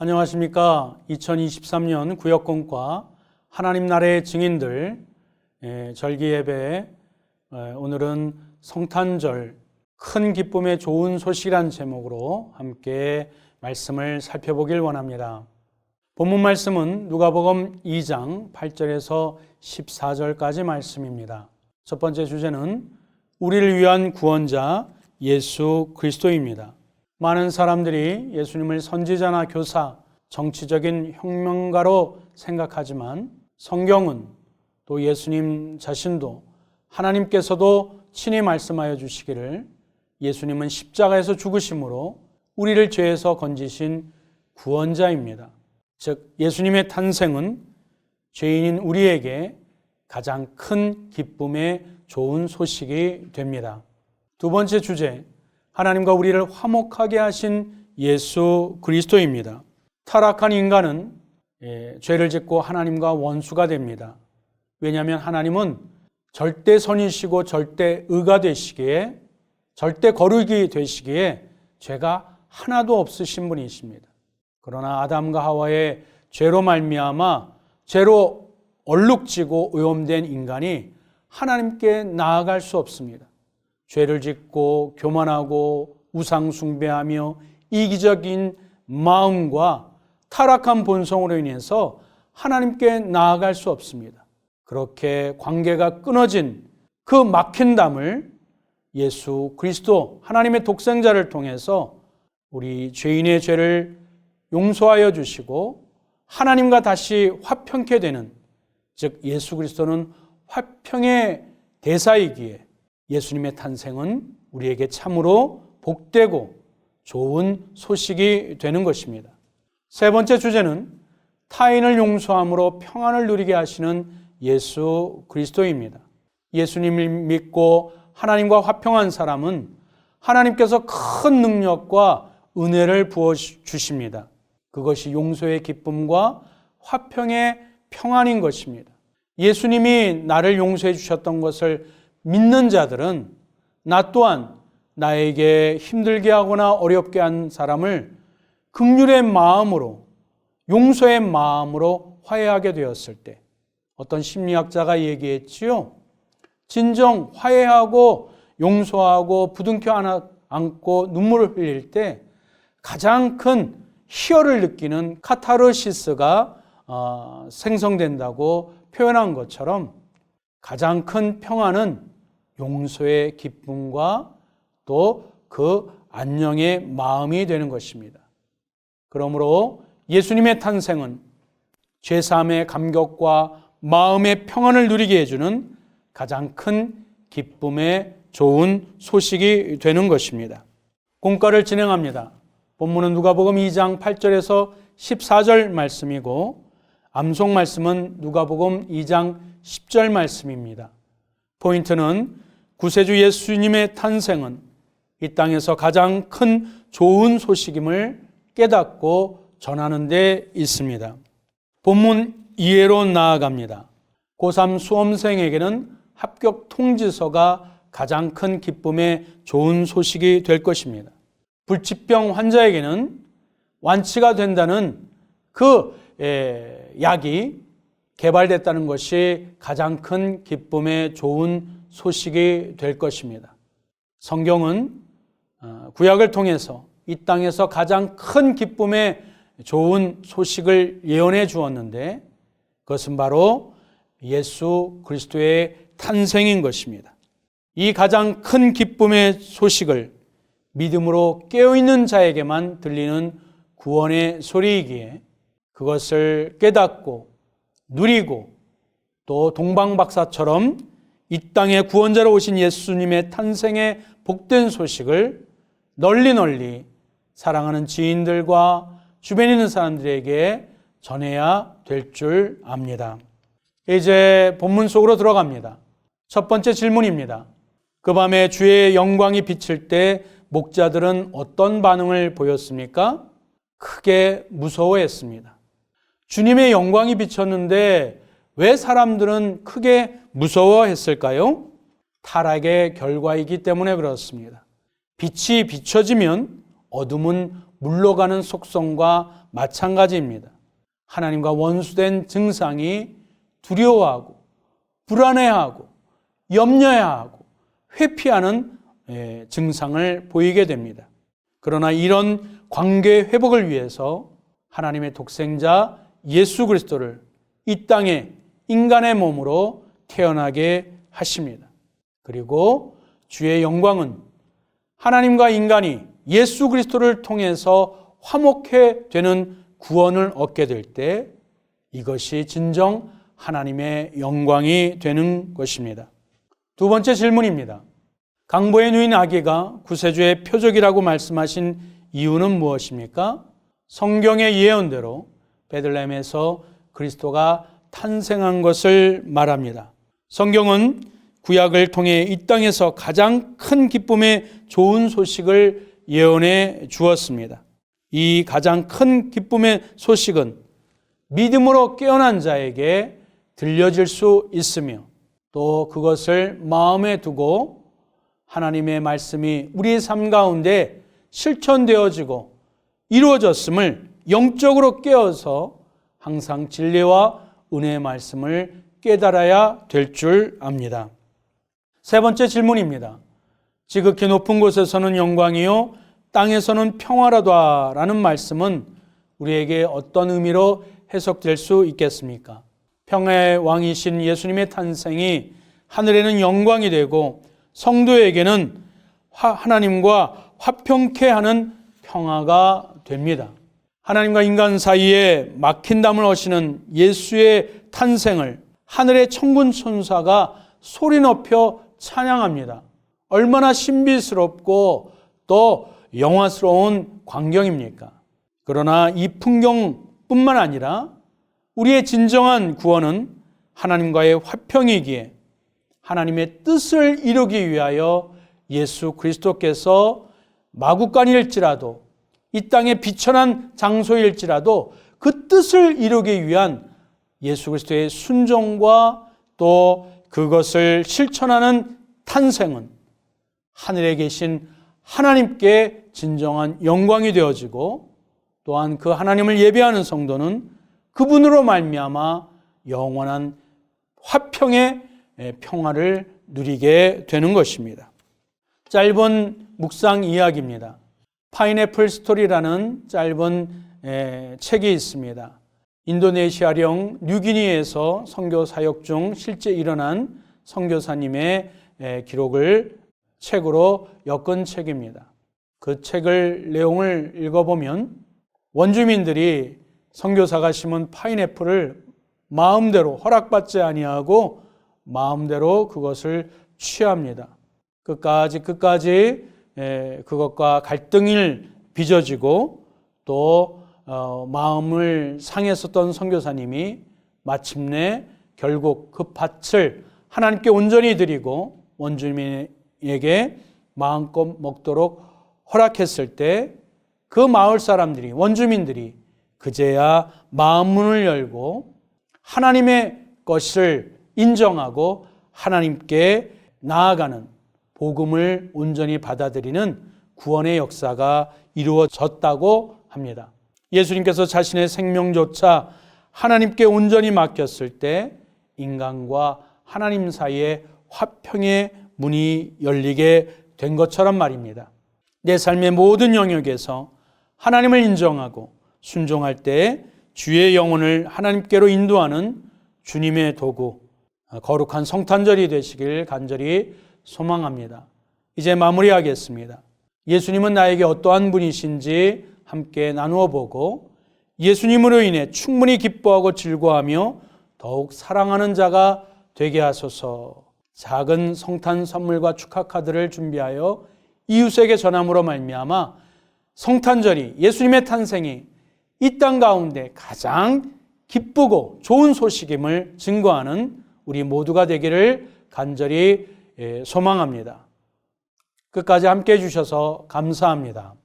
안녕하십니까. 2023년 구역공과 하나님 나라의 증인들 절기예배, 오늘은 성탄절 큰 기쁨의 좋은 소식이라는 제목으로 함께 말씀을 살펴보길 원합니다. 본문 말씀은 누가복음 2장 8절에서 14절까지 말씀입니다. 첫 번째 주제는 우리를 위한 구원자 예수 그리스도입니다. 많은 사람들이 예수님을 선지자나 교사, 정치적인 혁명가로 생각하지만 성경은 또 예수님 자신도 하나님께서도 친히 말씀하여 주시기를 예수님은 십자가에서 죽으심으로 우리를 죄에서 건지신 구원자입니다. 즉 예수님의 탄생은 죄인인 우리에게 가장 큰 기쁨의 좋은 소식이 됩니다. 두 번째 주제, 하나님과 우리를 화목하게 하신 예수 그리스도입니다. 타락한 인간은 죄를 짓고 하나님과 원수가 됩니다. 왜냐하면 하나님은 절대 선이시고 절대 의가 되시기에, 절대 거룩이 되시기에 죄가 하나도 없으신 분이십니다. 그러나 아담과 하와의 죄로 말미암아 죄로 얼룩지고 오염된 인간이 하나님께 나아갈 수 없습니다. 죄를 짓고 교만하고 우상 숭배하며 이기적인 마음과 타락한 본성으로 인해서 하나님께 나아갈 수 없습니다. 그렇게 관계가 끊어진 그 막힌 담을 예수 그리스도 하나님의 독생자를 통해서 우리 죄인의 죄를 용서하여 주시고 하나님과 다시 화평케 되는, 즉 예수 그리스도는 화평의 대사이기에 예수님의 탄생은 우리에게 참으로 복되고 좋은 소식이 되는 것입니다. 세 번째 주제는 타인을 용서함으로 평안을 누리게 하시는 예수 그리스도입니다. 예수님을 믿고 하나님과 화평한 사람은 하나님께서 큰 능력과 은혜를 부어주십니다. 그것이 용서의 기쁨과 화평의 평안인 것입니다. 예수님이 나를 용서해 주셨던 것을 믿는 자들은 나 또한 나에게 힘들게 하거나 어렵게 한 사람을 긍휼의 마음으로, 용서의 마음으로 화해하게 되었을 때, 어떤 심리학자가 얘기했지요. 진정 화해하고 용서하고 부둥켜 안고 눈물을 흘릴 때 가장 큰 희열을 느끼는 카타르시스가 생성된다고 표현한 것처럼 가장 큰 평안은 용서의 기쁨과 또 그 안녕의 마음이 되는 것입니다. 그러므로 예수님의 탄생은 죄사함의 감격과 마음의 평안을 누리게 해주는 가장 큰 기쁨의 좋은 소식이 되는 것입니다. 공과를 진행합니다. 본문은 누가복음 2장 8절에서 14절 말씀이고 암송 말씀은 누가복음 2장 10절 말씀입니다. 포인트는 구세주 예수님의 탄생은 이 땅에서 가장 큰 좋은 소식임을 깨닫고 전하는 데 있습니다. 본문 이해로 나아갑니다. 고3 수험생에게는 합격 통지서가 가장 큰 기쁨의 좋은 소식이 될 것입니다. 불치병 환자에게는 완치가 된다는 그 약이 개발됐다는 것이 가장 큰 기쁨의 좋은 소식이 될 것입니다. 성경은 구약을 통해서 이 땅에서 가장 큰 기쁨의 좋은 소식을 예언해 주었는데 그것은 바로 예수 그리스도의 탄생인 것입니다. 이 가장 큰 기쁨의 소식을 믿음으로 깨어있는 자에게만 들리는 구원의 소리이기에 그것을 깨닫고 누리고 또 동방박사처럼 이 땅에 구원자로 오신 예수님의 탄생의 복된 소식을 널리 사랑하는 지인들과 주변에 있는 사람들에게 전해야 될 줄 압니다. 이제 본문 속으로 들어갑니다. 첫 번째 질문입니다. 그 밤에 주의 영광이 비칠 때 목자들은 어떤 반응을 보였습니까? 크게 무서워했습니다. 주님의 영광이 비쳤는데 왜 사람들은 크게 무서워했을까요? 타락의 결과이기 때문에 그렇습니다. 빛이 비춰지면 어둠은 물러가는 속성과 마찬가지입니다. 하나님과 원수된 증상이 두려워하고 불안해하고 염려해하고 회피하는 증상을 보이게 됩니다. 그러나 이런 관계 회복을 위해서 하나님의 독생자 예수 그리스도를 이 땅에 인간의 몸으로 태어나게 하십니다. 그리고 주의 영광은 하나님과 인간이 예수 그리스도를 통해서 화목해 되는 구원을 얻게 될 때 이것이 진정 하나님의 영광이 되는 것입니다. 두 번째 질문입니다. 강보의 누인 아기가 구세주의 표적이라고 말씀하신 이유는 무엇입니까? 성경의 예언대로 베들레헴에서 그리스도가 탄생한 것을 말합니다. 성경은 구약을 통해 이 땅에서 가장 큰 기쁨의 좋은 소식을 예언해 주었습니다. 이 가장 큰 기쁨의 소식은 믿음으로 깨어난 자에게 들려질 수 있으며 또 그것을 마음에 두고 하나님의 말씀이 우리의 삶 가운데 실천되어지고 이루어졌음을 영적으로 깨어서 항상 진리와 은혜의 말씀을 깨달아야 될 줄 압니다. 세 번째 질문입니다. 지극히 높은 곳에서는 영광이요 땅에서는 평화라라는 말씀은 우리에게 어떤 의미로 해석될 수 있겠습니까? 평화의 왕이신 예수님의 탄생이 하늘에는 영광이 되고 성도에게는 하나님과 화평케 하는 평화가 됩니다. 하나님과 인간 사이에 막힌 담을 어시는 예수의 탄생을 하늘의 천군 천사가 소리 높여 찬양합니다. 얼마나 신비스럽고 또 영화스러운 광경입니까? 그러나 이 풍경뿐만 아니라 우리의 진정한 구원은 하나님과의 화평이기에 하나님의 뜻을 이루기 위하여 예수 그리스도께서 마구간일지라도 이 땅의 비천한 장소일지라도 그 뜻을 이루기 위한 예수 그리스도의 순종과 또 그것을 실천하는 탄생은 하늘에 계신 하나님께 진정한 영광이 되어지고 또한 그 하나님을 예배하는 성도는 그분으로 말미암아 영원한 화평의 평화를 누리게 되는 것입니다. 짧은 묵상 이야기입니다. 파인애플 스토리라는 짧은 책이 있습니다. 인도네시아령 뉴기니에서 선교 사역 중 실제 일어난 선교사님의 기록을 책으로 엮은 책입니다. 그 책을 내용을 읽어보면 원주민들이 선교사가 심은 파인애플을 마음대로 허락받지 아니하고 마음대로 그것을 취합니다. 끝까지 그것과 갈등을 빚어지고 또 마음을 상했었던 선교사님이 마침내 결국 그 밭을 하나님께 온전히 드리고 원주민에게 마음껏 먹도록 허락했을 때 그 마을 사람들이 원주민들이 그제야 마음문을 열고 하나님의 것을 인정하고 하나님께 나아가는 복음을 온전히 받아들이는 구원의 역사가 이루어졌다고 합니다. 예수님께서 자신의 생명조차 하나님께 온전히 맡겼을 때 인간과 하나님 사이에 화평의 문이 열리게 된 것처럼 말입니다. 내 삶의 모든 영역에서 하나님을 인정하고 순종할 때 주의 영혼을 하나님께로 인도하는 주님의 도구, 거룩한 성탄절이 되시길 간절히 소망합니다. 이제 마무리하겠습니다. 예수님은 나에게 어떠한 분이신지 함께 나누어 보고 예수님으로 인해 충분히 기뻐하고 즐거워하며 더욱 사랑하는 자가 되게 하소서. 작은 성탄 선물과 축하 카드를 준비하여 이웃에게 전함으로 말미암아 성탄절이 예수님의 탄생이 이 땅 가운데 가장 기쁘고 좋은 소식임을 증거하는 우리 모두가 되기를 간절히 소망합니다. 끝까지 함께 해주셔서 감사합니다.